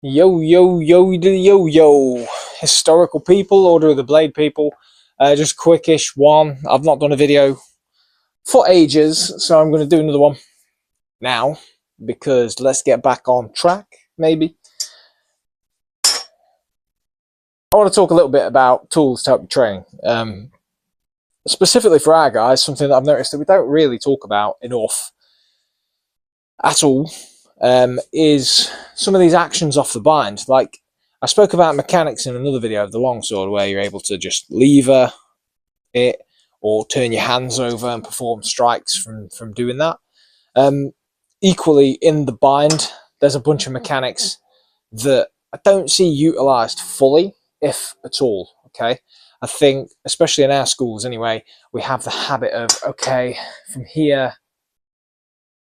Yo, yo, yo, yo, yo. Historical people, Order of the Blade people. Just quickish one. I've not done a video for ages, so I'm going to do another one now because let's get back on track, maybe. I want to talk a little bit about tools to help you train. Specifically for our guys, something that I've noticed that we don't really talk about enough at all is some of these actions off the bind. Like, I spoke about mechanics in another video of the longsword where you're able to just lever it or turn your hands over and perform strikes from doing that. Equally, in the bind, there's a bunch of mechanics that I don't see utilised fully, if at all, okay? I think, especially in our schools anyway, we have the habit of, okay, from here,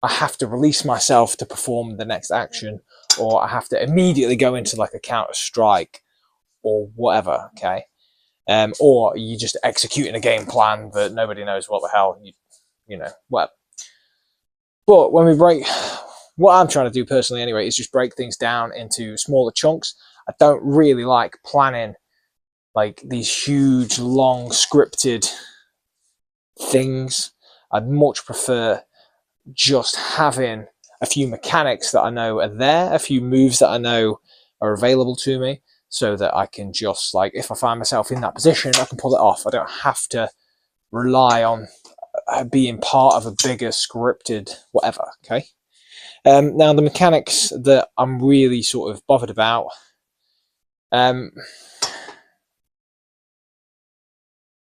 I have to release myself to perform the next action, or I have to immediately go into like a counter strike or whatever, okay? Or you just executing a game plan that nobody knows what the hell, you know, whatever. But when we break, what I'm trying to do personally anyway is just break things down into smaller chunks. I don't really like planning like these huge, long, scripted things. I'd much prefer just having a few mechanics that I know are there, a few moves that I know are available to me, so that I can just, like, if I find myself in that position, I can pull it off. I don't have to rely on being part of a bigger scripted whatever, okay? Now, the mechanics that I'm really sort of bothered about,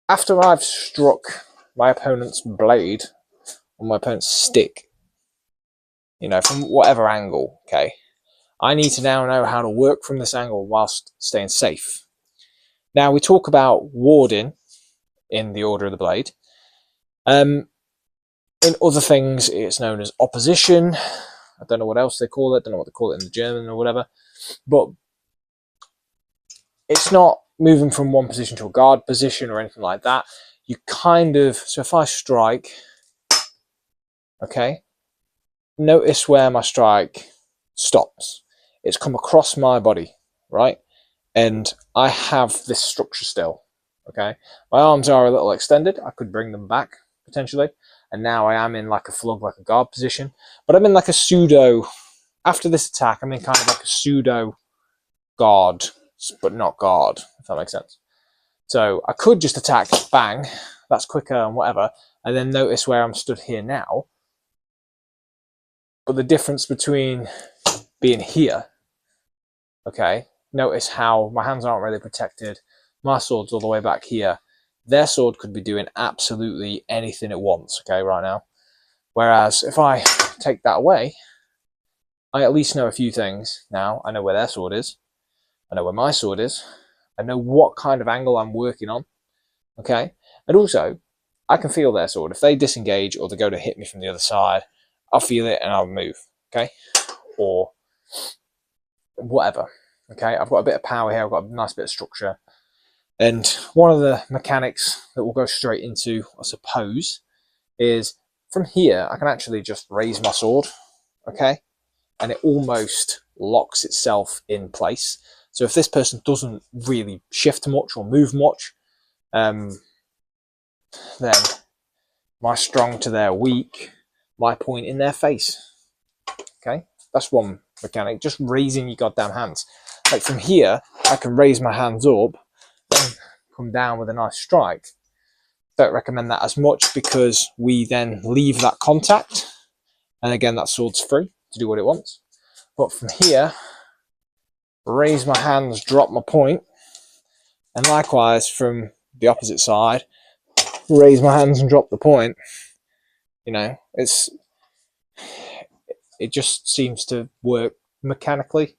after I've struck my opponent's blade or my opponent's stick, you know, from whatever angle, okay, I need to now know how to work from this angle whilst staying safe. Now, we talk about warding in the Order of the Blade. In other things, it's known as opposition. I don't know what else they call it. I don't know what they call it in the German or whatever. But it's not moving from one position to a guard position or anything like that. You kind of, so if I strike, okay, notice where my strike stops. It's come across my body, right? And I have this structure still, okay? My arms are a little extended. I could bring them back, potentially. And now I am in like a flug, like a guard position. But I'm in like a pseudo, after this attack, I'm in kind of like a pseudo guard, but not guard, if that makes sense. So I could just attack, bang, that's quicker and whatever, and then notice where I'm stood here now. But the difference between being here, okay, notice how my hands aren't really protected, my sword's all the way back here. Their sword could be doing absolutely anything it wants, okay, right now. Whereas if I take that away, I at least know a few things now. I know where their sword is. I know where my sword is. I know what kind of angle I'm working on, okay? And also, I can feel their sword. If they disengage or they go to hit me from the other side, I'll feel it and I'll move, okay? Or whatever, okay? I've got a bit of power here. I've got a nice bit of structure. And one of the mechanics that we'll go straight into, I suppose, is from here, I can actually just raise my sword, okay? And it almost locks itself in place. So if this person doesn't really shift much or move much, then my strong to their weak, my point in their face. Okay, that's one mechanic, just raising your goddamn hands. Like from here, I can raise my hands up and come down with a nice strike. Don't recommend that as much because we then leave that contact. And again, that sword's free to do what it wants. But from here, raise my hands, drop my point. And likewise, from the opposite side, raise my hands and drop the point. You know, it just seems to work mechanically,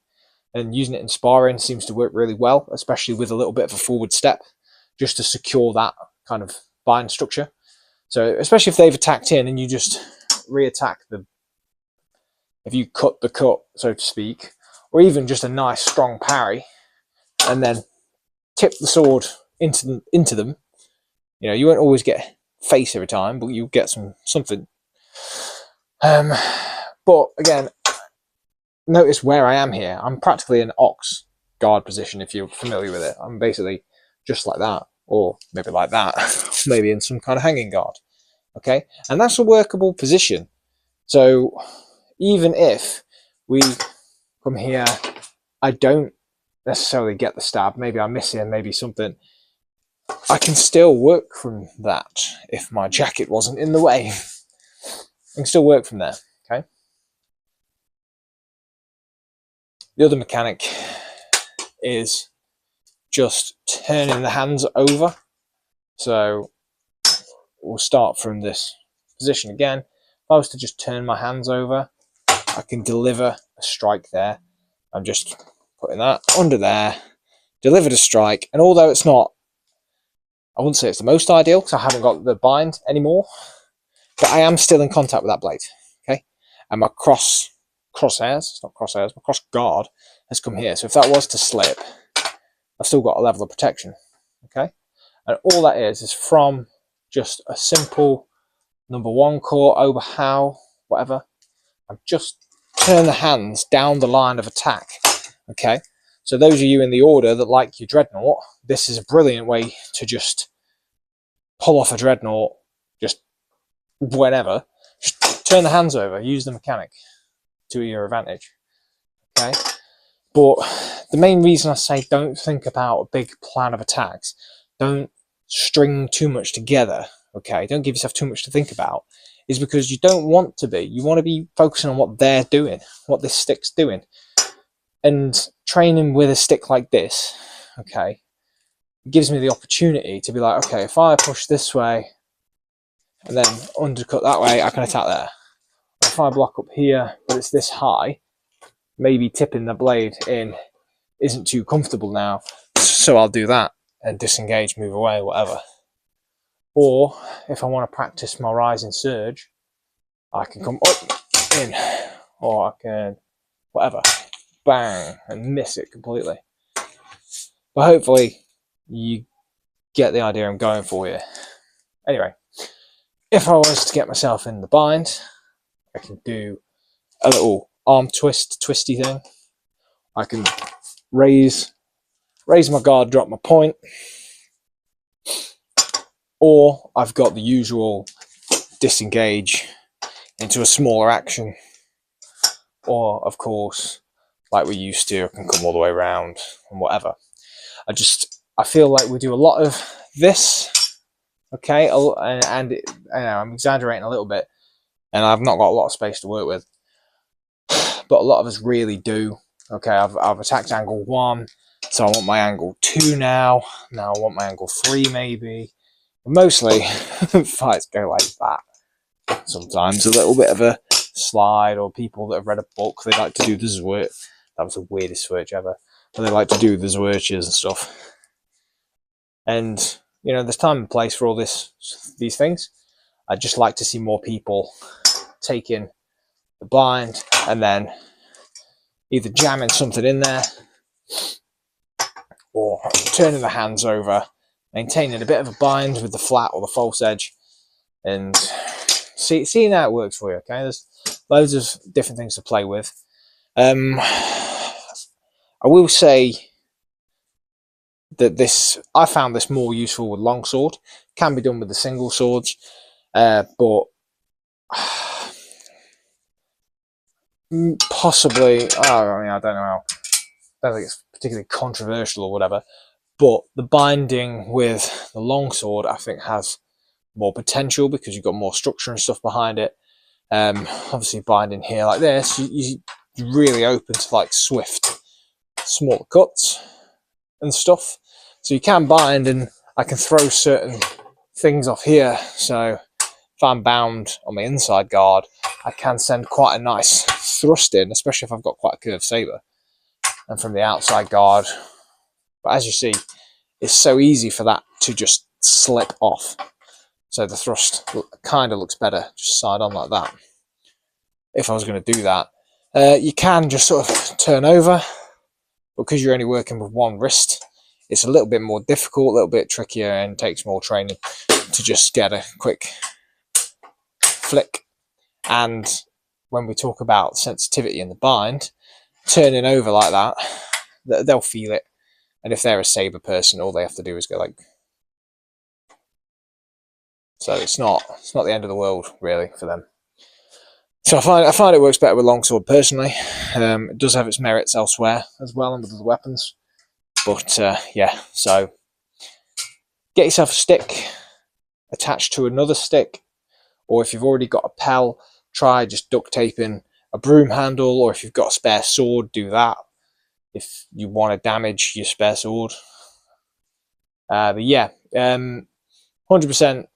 and using it in sparring seems to work really well, especially with a little bit of a forward step, just to secure that kind of bind structure. So especially if they've attacked in and you just re-attack them, if you cut the cut, so to speak, or even just a nice strong parry, and then tip the sword into them, you know, you won't always get face every time, but you get something. But again, notice where I am here. I'm practically in ox guard position, if you're familiar with it. I'm basically just like that, or maybe like that, maybe in some kind of hanging guard. Okay, and that's a workable position. So even if we come here, I don't necessarily get the stab, maybe I miss him, maybe something, I can still work from that if my jacket wasn't in the way. I can still work from there, okay? The other mechanic is just turning the hands over. So we'll start from this position again. If I was to just turn my hands over, I can deliver a strike there. I'm just putting that under there, delivered a strike, and although it's not, I wouldn't say it's the most ideal because I haven't got the bind anymore, but I am still in contact with that blade, okay? And my crosshairs, it's not crosshairs, my cross guard has come here. So if that was to slip, I've still got a level of protection, okay? And all that is from just a simple number one core, overhow, whatever. I'm just turn the hands down the line of attack, okay? So those of you in the order that like your dreadnought, this is a brilliant way to just pull off a dreadnought just whenever. Just turn the hands over, use the mechanic to your advantage, okay? But the main reason I say don't think about a big plan of attacks, don't string too much together, okay? Don't give yourself too much to think about, is because you don't want to be. You want to be focusing on what they're doing, what this stick's doing. And training with a stick like this, okay, gives me the opportunity to be like, okay, if I push this way and then undercut that way, I can attack there. If I block up here, but it's this high, maybe tipping the blade in isn't too comfortable now, so I'll do that and disengage, move away, whatever. Or if I want to practice my rising surge, I can come up, in, or I can, whatever, bang, and miss it completely. But hopefully you get the idea I'm going for here. Anyway, if I was to get myself in the bind, I can do a little arm twisty thing. I can raise my guard, drop my point, or I've got the usual disengage into a smaller action, or of course, like we used to, I can come all the way around and whatever. I feel like we do a lot of this, okay, and I'm exaggerating a little bit, and I've not got a lot of space to work with, but a lot of us really do. Okay, I've attacked angle 1, so I want my angle 2 now I want my angle 3 maybe. But mostly fights go like that. Sometimes a little bit of a slide, or people that have read a book, they like to do the zwirch. That was the weirdest switch ever. But they like to do the zwirches and stuff. And, you know, there's time and place for all these things. I'd just like to see more people taking the bind and then either jamming something in there or turning the hands over, maintaining a bit of a bind with the flat or the false edge, and seeing how it works for you, okay? There's loads of different things to play with. I will say that I found this more useful with longsword. Can be done with the single swords, but possibly, I don't know. I don't think it's particularly controversial or whatever, but the binding with the longsword, I think, has more potential because you've got more structure and stuff behind it. Obviously, binding here like this, you're really open to like swift, smaller cuts and stuff. So you can bind, and I can throw certain things off here. So if I'm bound on my inside guard, I can send quite a nice thrust in, especially if I've got quite a curved saber. And from the outside guard, but as you see, it's so easy for that to just slip off. So the thrust kind of looks better just side on like that. If I was going to do that, you can just sort of turn over, because you're only working with one wrist. It's a little bit more difficult, a little bit trickier, and takes more training to just get a quick flick. And when we talk about sensitivity in the bind, turning over like that, they'll feel it. And if they're a saber person, all they have to do is go like. So it's not the end of the world really for them. So I find it works better with longsword personally. It does have its merits elsewhere as well and with other weapons. But yeah, so get yourself a stick attached to another stick, or if you've already got a pel, try just duct taping a broom handle, or if you've got a spare sword, do that if you want to damage your spare sword. But yeah, 100%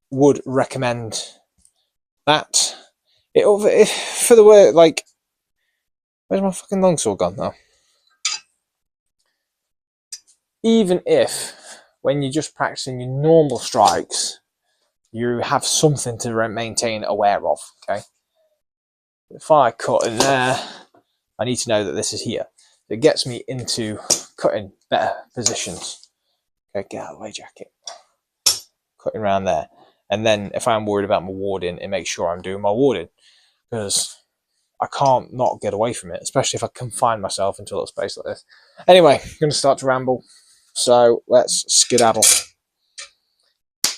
would recommend that. For the word, like, where's my fucking longsword gone now? Even if, when you're just practicing your normal strikes, you have something to maintain aware of, okay? If I cut in there, I need to know that this is here. It gets me into cutting better positions. Okay, get out of the way, jacket. Cutting around there. And then if I'm worried about my warding, it makes sure I'm doing my warding. Because I can't not get away from it, especially if I confine myself into a little space like this. Anyway, I'm going to start to ramble. So let's skedaddle.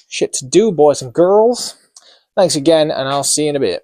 Shit to do, boys and girls. Thanks again, and I'll see you in a bit.